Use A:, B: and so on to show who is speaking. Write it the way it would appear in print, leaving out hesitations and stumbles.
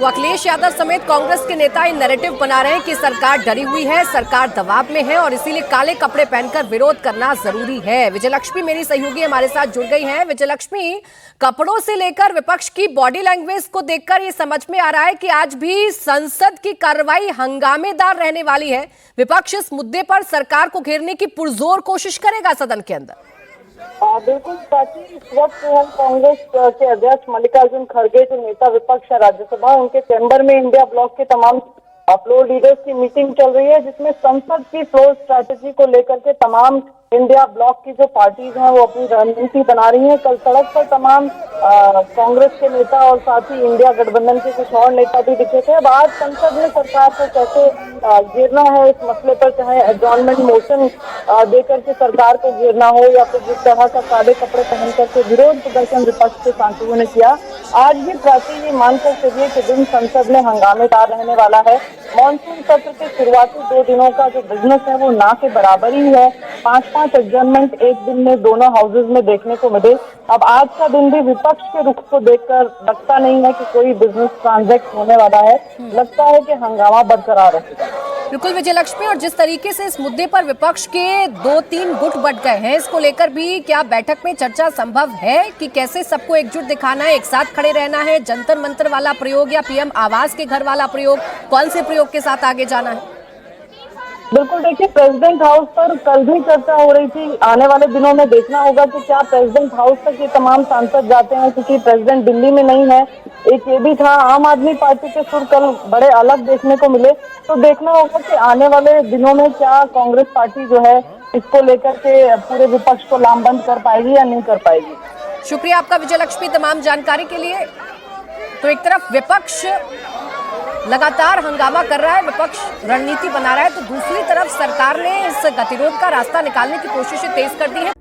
A: तो अखिलेश यादव समेत कांग्रेस के नेता ये नैरेटिव बना रहे हैं कि सरकार डरी हुई है, सरकार दबाव में है और इसीलिए काले कपड़े पहनकर विरोध करना जरूरी है। विजयलक्ष्मी मेरी सहयोगी हमारे साथ जुड़ गई हैं। विजयलक्ष्मी, कपड़ों से लेकर विपक्ष की बॉडी लैंग्वेज को देखकर ये समझ में आ रहा है कि आज भी संसद की कार्रवाई हंगामेदार रहने वाली है। विपक्ष इस मुद्दे पर सरकार को घेरने की पुरजोर कोशिश करेगा सदन के अंदर।
B: बिल्कुल प्राची, इस वक्त हम कांग्रेस के अध्यक्ष मल्लिकार्जुन खड़गे जो नेता विपक्ष है राज्यसभा, उनके चैम्बर में इंडिया ब्लॉक के तमाम फ्लोर लीडर्स की मीटिंग चल रही है, जिसमें संसद की फ्लोर स्ट्रैटेजी को लेकर के तमाम इंडिया ब्लॉक की जो पार्टीज हैं वो अपनी रणनीति बना रही हैं। कल सड़क पर तमाम कांग्रेस के नेता और साथ ही इंडिया गठबंधन के कुछ और नेता भी दिखे थे। अब आज संसद में सरकार को कैसे घेरना है इस मसले पर, चाहे एडजॉर्नमेंट मोशन देकर के सरकार को घेरना हो या फिर जिस तरह का काले कपड़े पहन करके विरोध प्रदर्शन विपक्ष के सांसदों ने किया, आज भी प्राची ये मानकर चलिए कि दिन संसद में हंगामेदार रहने वाला है। मॉनसून सत्र के शुरुआती 2 दिनों का जो बिजनेस है वो ना के बराबर ही है। 5-5 एडजर्नमेंट एक दिन में दोनों हाउसेज में देखने को मिले। अब आज का दिन भी विपक्ष के रुख को देखकर लगता नहीं है कि कोई बिजनेस ट्रांजैक्ट होने वाला है, लगता है कि हंगामा बरकरार रहेगा।
A: बिल्कुल विजयलक्ष्मी, और जिस तरीके से इस मुद्दे पर विपक्ष के 2-3 गुट बट गए हैं, इसको लेकर भी क्या बैठक में चर्चा संभव है कि कैसे सबको एकजुट दिखाना है, एक साथ खड़े रहना है, जंतर मंतर वाला प्रयोग या पीएम आवास के घर वाला प्रयोग, कौन से प्रयोग के साथ आगे जाना है?
B: बिल्कुल, देखिए प्रेसिडेंट हाउस पर कल भी चर्चा हो रही थी। आने वाले दिनों में देखना होगा कि क्या प्रेसिडेंट हाउस तक ये तमाम सांसद जाते हैं, क्योंकि प्रेसिडेंट दिल्ली में नहीं है। एक ये भी था, आम आदमी पार्टी के सुर कल बड़े अलग देखने को मिले। तो देखना होगा कि आने वाले दिनों में क्या कांग्रेस पार्टी जो है इसको लेकर के पूरे विपक्ष को लामबंद कर पाएगी या नहीं कर पाएगी।
A: शुक्रिया आपका विजयलक्ष्मी तमाम जानकारी के लिए। तो एक तरफ विपक्ष लगातार हंगामा कर रहा है, विपक्ष रणनीति बना रहा है, तो दूसरी तरफ सरकार ने इस गतिरोध का रास्ता निकालने की कोशिशें तेज कर दी है।